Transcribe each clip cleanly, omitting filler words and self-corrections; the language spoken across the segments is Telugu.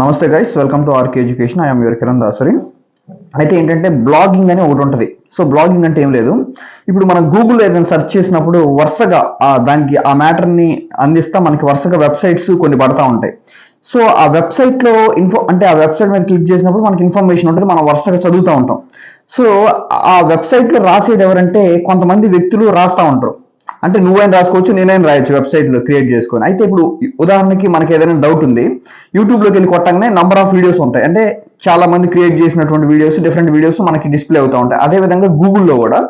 నమస్తే guys, welcome to RK Education. I'm your Kiran Dasari. అయితే ఏంటంటే బ్లాగింగ్ అని ఒకటి ఉంటుంది. సో బ్లాగింగ్ అంటే ఏం లేదు, ఇప్పుడు మనం గూగుల్లో ఏదైనా సెర్చ్ చేసినప్పుడు వరుసగా దానికి ఆ మ్యాటర్ని అందిస్తా మనకి వరుసగా వెబ్సైట్స్ కొన్ని పడతా ఉంటాయి. సో ఆ వెబ్సైట్లో ఆ వెబ్సైట్ మీద క్లిక్ చేసినప్పుడు మనకి ఇన్ఫర్మేషన్ ఉంటుంది, మనం వరుసగా చదువుతూ ఉంటాం. సో ఆ వెబ్సైట్లో రాసేది ఎవరంటే కొంతమంది వ్యక్తులు రాస్తూ ఉంటారు. అంటే నువ్వైనా రాసుకోవచ్చు, నేనైనా రాయొచ్చు వెబ్సైట్లో క్రియేట్ చేసుకొని. అయితే ఇప్పుడు ఉదాహరణకి మనకి ఏదైనా డౌట్ ఉంది, యూట్యూబ్లోకి వెళ్ళి కొట్టగానే నంబర్ ఆఫ్ వీడియోస్ ఉంటాయి. అంటే చాలా మంది క్రియేట్ చేసినటువంటి వీడియోస్, డిఫరెంట్ వీడియోస్ మనకి డిస్ప్లే అవుతూ ఉంటాయి. అదేవిధంగా గూగుల్లో కూడా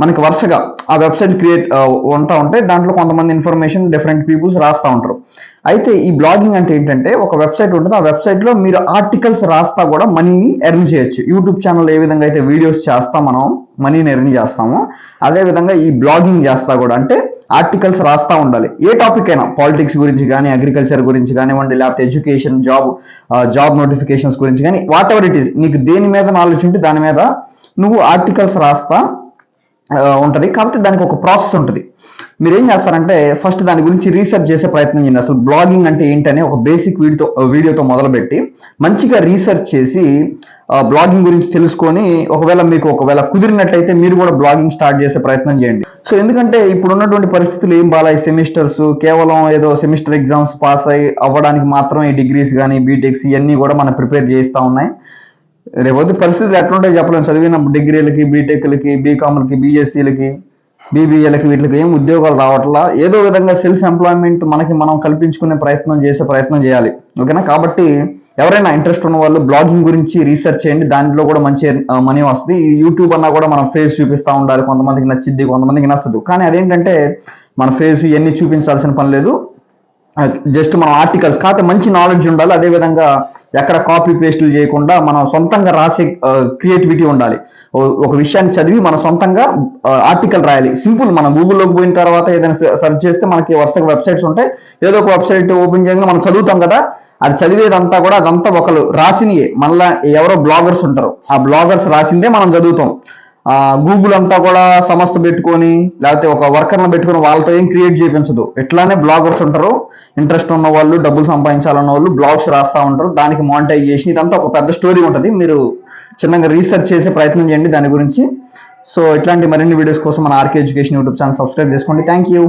మనకి వరుసగా ఆ వెబ్సైట్ క్రియేట్ ఉంటా ఉంటాయి. దాంట్లో కొంతమంది ఇన్ఫర్మేషన్ డిఫరెంట్ పీపుల్స్ రాస్తూ ఉంటారు. అయితే ఈ బ్లాగింగ్ అంటే ఏంటంటే ఒక వెబ్సైట్ ఉంటుంది, ఆ వెబ్సైట్లో మీరు ఆర్టికల్స్ రాస్తా కూడా మనీని ఎర్న్ చేయొచ్చు. యూట్యూబ్ ఛానల్ ఏ విధంగా అయితే వీడియోస్ చేస్తా మనం మనీని ఎర్న్ చేస్తామో, అదేవిధంగా ఈ బ్లాగింగ్ చేస్తా కూడా అంటే ఆర్టికల్స్ రాస్తా ఉండాలి. ఏ టాపిక్ అయినా, పాలిటిక్స్ గురించి కానీ, అగ్రికల్చర్ గురించి కానివ్వండి, లేకపోతే ఎడ్యుకేషన్, జాబ్ నోటిఫికేషన్స్ గురించి కానీ, వాట్ ఎవర్ ఇట్ ఈస్, నీకు దేని మీద నాలెడ్జ్ ఉంటే దాని మీద నువ్వు ఆర్టికల్స్ రాస్తా ఉంటుంది. కాబట్టి దానికి ఒక ప్రాసెస్ ఉంటుంది. మీరు ఏం చేస్తారంటే ఫస్ట్ దాని గురించి రీసెర్చ్ చేసే ప్రయత్నం చేయండి. అసలు బ్లాగింగ్ అంటే ఏంటనే ఒక బేసిక్ వీడియోతో మొదలుపెట్టి మంచిగా రీసెర్చ్ చేసి బ్లాగింగ్ గురించి తెలుసుకొని ఒకవేళ కుదిరినట్టయితే మీరు కూడా బ్లాగింగ్ స్టార్ట్ చేసే ప్రయత్నం చేయండి. సో ఎందుకంటే ఇప్పుడు ఉన్నటువంటి పరిస్థితులు ఏం బాగా, సెమిస్టర్స్ కేవలం ఏదో సెమిస్టర్ ఎగ్జామ్స్ పాస్ అవ్వడానికి మాత్రమే డిగ్రీస్ కానీ, బీటెక్స్ ఇవన్నీ కూడా మనం ప్రిపేర్ చేస్తూ ఉన్నాయి. రేపొద్దు పరిస్థితులు ఎట్లుంటాయో చెప్పలేము. చదివిన డిగ్రీలకి, బీటెక్లకి, బీకామ్లకి, బీఎస్సీలకి, బీబీఏలకి వీటికి ఏం ఉద్యోగాలు రావట్లా. ఏదో విధంగా సెల్ఫ్ ఎంప్లాయ్మెంట్ మనకి మనం కల్పించుకునే ప్రయత్నం చేయాలి. ఓకేనా? కాబట్టి ఎవరైనా ఇంట్రెస్ట్ ఉన్న వాళ్ళు బ్లాగింగ్ గురించి రీసెర్చ్ చేయండి. దాంట్లో కూడా మంచి మనీ వస్తుంది. ఈ యూట్యూబ్ అన్నా కూడా మనం ఫేస్ చూపిస్తూ ఉండాలి. కొంతమందికి నచ్చిద్ది, కొంతమందికి నచ్చదు. కానీ అదేంటంటే మన ఫేస్ ఇవన్నీ చూపించాల్సిన పని లేదు. జస్ట్ మనం ఆర్టికల్స్ కాకపోతే మంచి నాలెడ్జ్ ఉండాలి. అదేవిధంగా ఎక్కడ కాపీ పేస్టులు చేయకుండా మనం సొంతంగా రాసే క్రియేటివిటీ ఉండాలి. ఒక విషయాన్ని చదివి మన సొంతంగా ఆర్టికల్ రాయాలి. సింపుల్. మనం గూగుల్లోకి పోయిన తర్వాత ఏదైనా సెర్చ్ చేస్తే మనకి వరుసగా వెబ్సైట్స్ ఉంటాయి. ఏదో ఒక వెబ్సైట్ ఓపెన్ చేయగా మనం చదువుతాం కదా, అది చదివేదంతా కూడా అదంతా ఒకరు రాసినయే. మళ్ళీ ఎవరో బ్లాగర్స్ ఉంటారు, ఆ బ్లాగర్స్ రాసిందే మనం చదువుతాం. గూగుల్ అంతా కూడా సంస్థ పెట్టుకొని లేకపోతే ఒక వర్కర్ని పెట్టుకొని వాళ్ళతో ఏం క్రియేట్ చేయించదు. ఇట్లానే బ్లాగర్స్ ఉంటారు, ఇంట్రెస్ట్ ఉన్న వాళ్ళు, డబ్బులు సంపాదించాలన్న వాళ్ళు బ్లాగ్స్ రాస్తూ ఉంటారు. దానికి మానిటైజేషన్ ఇదంతా ఒక పెద్ద స్టోరీ ఉంటుంది. మీరు చిన్నగా రీసెర్చ్ చేసే ప్రయత్నం చేయండి దాని గురించి. సో ఇట్లాంటి మరిన్ని వీడియోస్ కోసం మన RK education YouTube channel subscribe చేసుకోండి. Thank you.